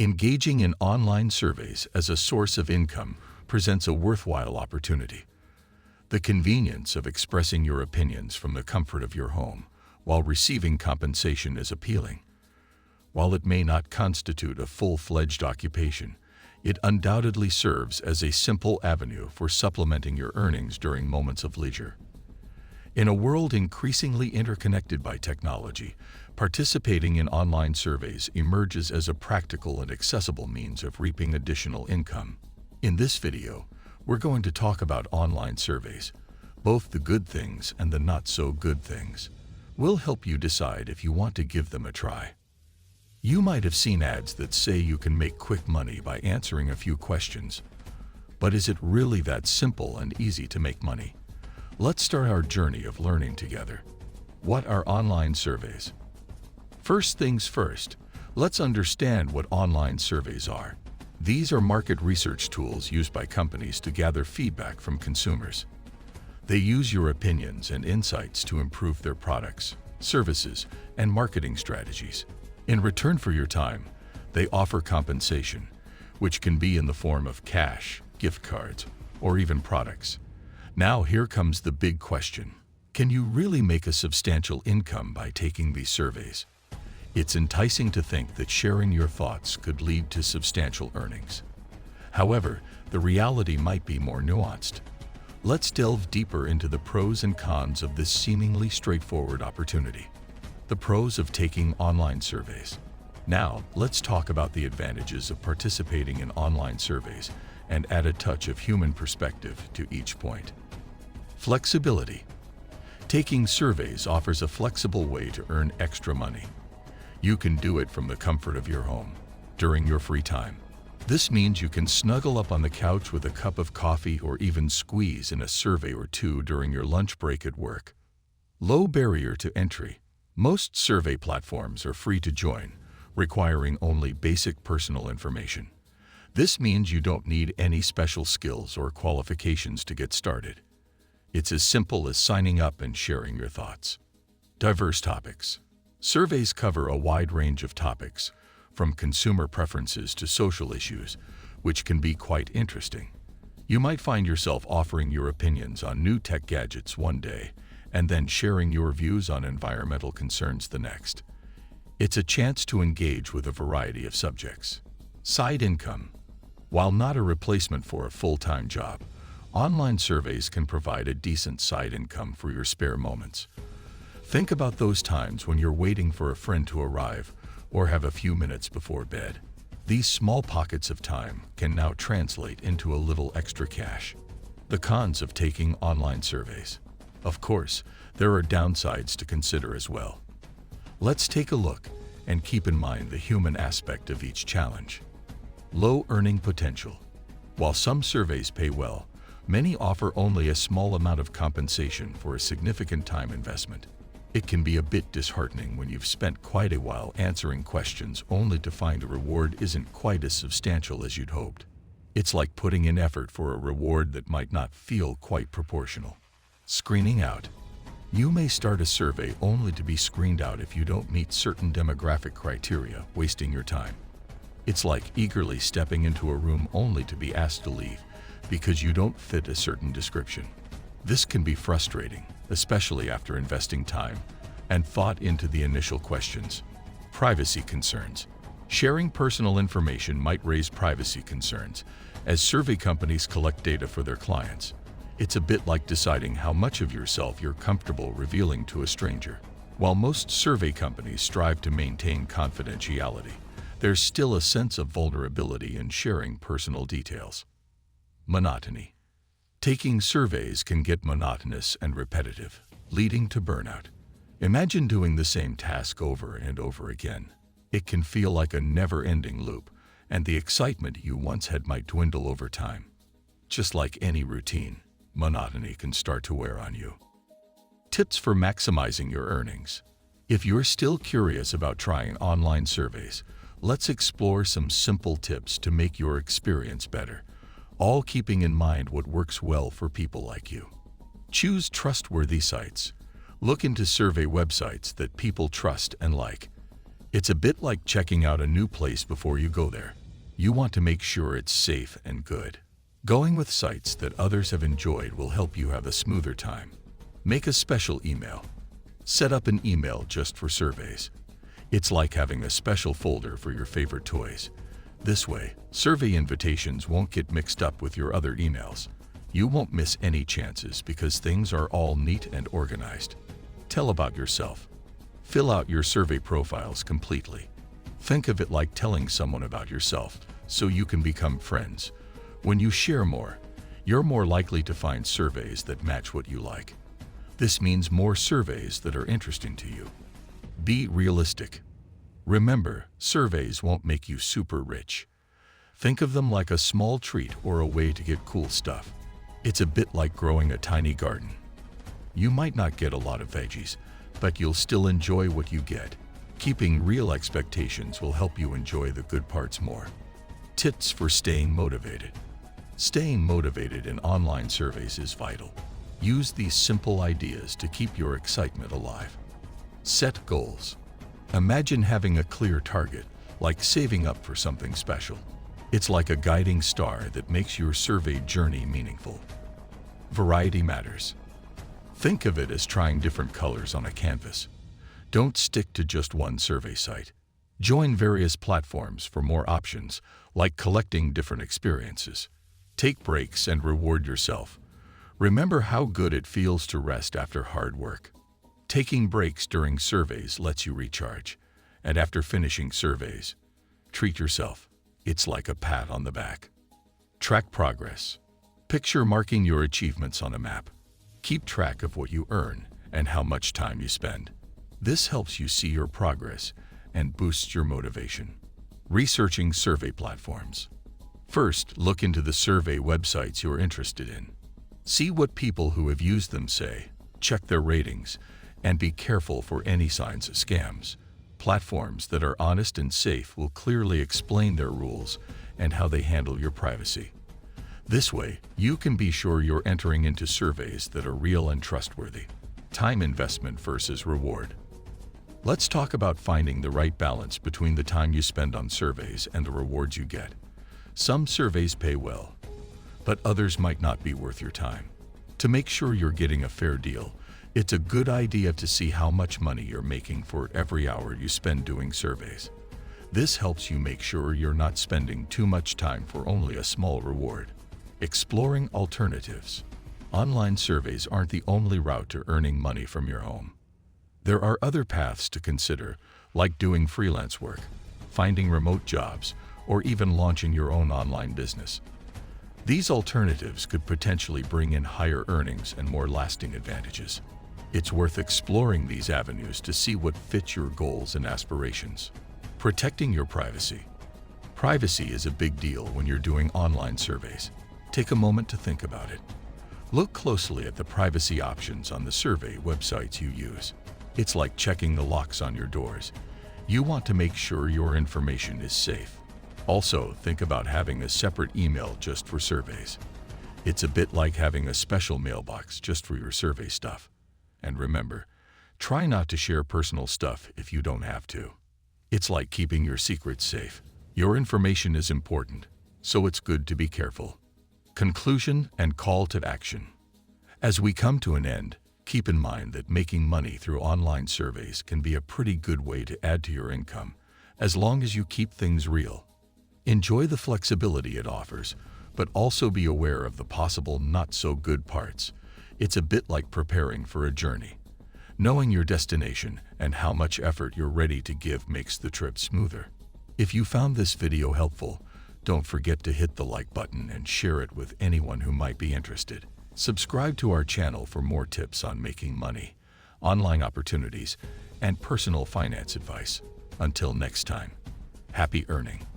Engaging in online surveys as a source of income presents a worthwhile opportunity. The convenience of expressing your opinions from the comfort of your home while receiving compensation is appealing. While it may not constitute a full-fledged occupation, it undoubtedly serves as a simple avenue for supplementing your earnings during moments of leisure. In a world increasingly interconnected by technology, participating in online surveys emerges as a practical and accessible means of reaping additional income. In this video, we're going to talk about online surveys, both the good things and the not-so-good things. We'll help you decide if you want to give them a try. You might have seen ads that say you can make quick money by answering a few questions. But is it really that simple and easy to make money? Let's start our journey of learning together. What are online surveys? First things first, let's understand what online surveys are. These are market research tools used by companies to gather feedback from consumers. They use your opinions and insights to improve their products, services, and marketing strategies. In return for your time, they offer compensation, which can be in the form of cash, gift cards, or even products. Now here comes the big question. Can you really make a substantial income by taking these surveys? It's enticing to think that sharing your thoughts could lead to substantial earnings. However, the reality might be more nuanced. Let's delve deeper into the pros and cons of this seemingly straightforward opportunity. The pros of taking online surveys. Now, let's talk about the advantages of participating in online surveys and add a touch of human perspective to each point. Flexibility. Taking surveys offers a flexible way to earn extra money. You can do it from the comfort of your home, during your free time. This means you can snuggle up on the couch with a cup of coffee or even squeeze in a survey or two during your lunch break at work. Low barrier to entry. Most survey platforms are free to join, requiring only basic personal information. This means you don't need any special skills or qualifications to get started. It's as simple as signing up and sharing your thoughts. Diverse topics. Surveys cover a wide range of topics, from consumer preferences to social issues, which can be quite interesting. You might find yourself offering your opinions on new tech gadgets one day, and then sharing your views on environmental concerns the next. It's a chance to engage with a variety of subjects. Side income. While not a replacement for a full-time job, online surveys can provide a decent side income for your spare moments. Think about those times when you're waiting for a friend to arrive or have a few minutes before bed. These small pockets of time can now translate into a little extra cash. The cons of taking online surveys. Of course, there are downsides to consider as well. Let's take a look and keep in mind the human aspect of each challenge. Low earning potential. While some surveys pay well, many offer only a small amount of compensation for a significant time investment. It can be a bit disheartening when you've spent quite a while answering questions only to find a reward isn't quite as substantial as you'd hoped. It's like putting in effort for a reward that might not feel quite proportional. Screening out. You may start a survey only to be screened out if you don't meet certain demographic criteria, wasting your time. It's like eagerly stepping into a room only to be asked to leave because you don't fit a certain description. This can be frustrating, especially after investing time and thought into the initial questions. Privacy concerns. Sharing personal information might raise privacy concerns as survey companies collect data for their clients. It's a bit like deciding how much of yourself you're comfortable revealing to a stranger. While most survey companies strive to maintain confidentiality, there's still a sense of vulnerability in sharing personal details. Monotony. Taking surveys can get monotonous and repetitive, leading to burnout. Imagine doing the same task over and over again. It can feel like a never-ending loop, and the excitement you once had might dwindle over time. Just like any routine, monotony can start to wear on you. Tips for maximizing your earnings. If you're still curious about trying online surveys, let's explore some simple tips to make your experience better, all keeping in mind what works well for people like you. Choose trustworthy sites. Look into survey websites that people trust and like. It's a bit like checking out a new place before you go there. You want to make sure it's safe and good. Going with sites that others have enjoyed will help you have a smoother time. Make a special email. Set up an email just for surveys. It's like having a special folder for your favorite toys. This way, survey invitations won't get mixed up with your other emails. You won't miss any chances because things are all neat and organized. Tell about yourself. Fill out your survey profiles completely. Think of it like telling someone about yourself so you can become friends. When you share more, you're more likely to find surveys that match what you like. This means more surveys that are interesting to you. Be realistic. Remember, surveys won't make you super rich. Think of them like a small treat or a way to get cool stuff. It's a bit like growing a tiny garden. You might not get a lot of veggies, but you'll still enjoy what you get. Keeping real expectations will help you enjoy the good parts more. Tips for staying motivated. Staying motivated in online surveys is vital. Use these simple ideas to keep your excitement alive. Set goals. Imagine having a clear target, like saving up for something special. It's like a guiding star that makes your survey journey meaningful. Variety matters. Think of it as trying different colors on a canvas. Don't stick to just one survey site. Join various platforms for more options, like collecting different experiences. Take breaks and reward yourself. Remember how good it feels to rest after hard work. Taking breaks during surveys lets you recharge. And after finishing surveys, treat yourself. It's like a pat on the back. Track progress. Picture marking your achievements on a map. Keep track of what you earn and how much time you spend. This helps you see your progress and boosts your motivation. Researching survey platforms. First, look into the survey websites you're interested in. See what people who have used them say, check their ratings, and be careful for any signs of scams. Platforms that are honest and safe will clearly explain their rules and how they handle your privacy. This way, you can be sure you're entering into surveys that are real and trustworthy. Time investment versus reward. Let's talk about finding the right balance between the time you spend on surveys and the rewards you get. Some surveys pay well, but others might not be worth your time. To make sure you're getting a fair deal, it's a good idea to see how much money you're making for every hour you spend doing surveys. This helps you make sure you're not spending too much time for only a small reward. Exploring alternatives. Online surveys aren't the only route to earning money from your home. There are other paths to consider, like doing freelance work, finding remote jobs, or even launching your own online business. These alternatives could potentially bring in higher earnings and more lasting advantages. It's worth exploring these avenues to see what fits your goals and aspirations. Protecting your privacy. Privacy is a big deal when you're doing online surveys. Take a moment to think about it. Look closely at the privacy options on the survey websites you use. It's like checking the locks on your doors. You want to make sure your information is safe. Also, think about having a separate email just for surveys. It's a bit like having a special mailbox just for your survey stuff. And remember, try not to share personal stuff if you don't have to. It's like keeping your secrets safe. Your information is important, so it's good to be careful. Conclusion and call to action. As we come to an end, keep in mind that making money through online surveys can be a pretty good way to add to your income, as long as you keep things real. Enjoy the flexibility it offers, but also be aware of the possible not-so-good parts. It's a bit like preparing for a journey. Knowing your destination and how much effort you're ready to give makes the trip smoother. If you found this video helpful, don't forget to hit the like button and share it with anyone who might be interested. Subscribe to our channel for more tips on making money, online opportunities, and personal finance advice. Until next time, happy earning.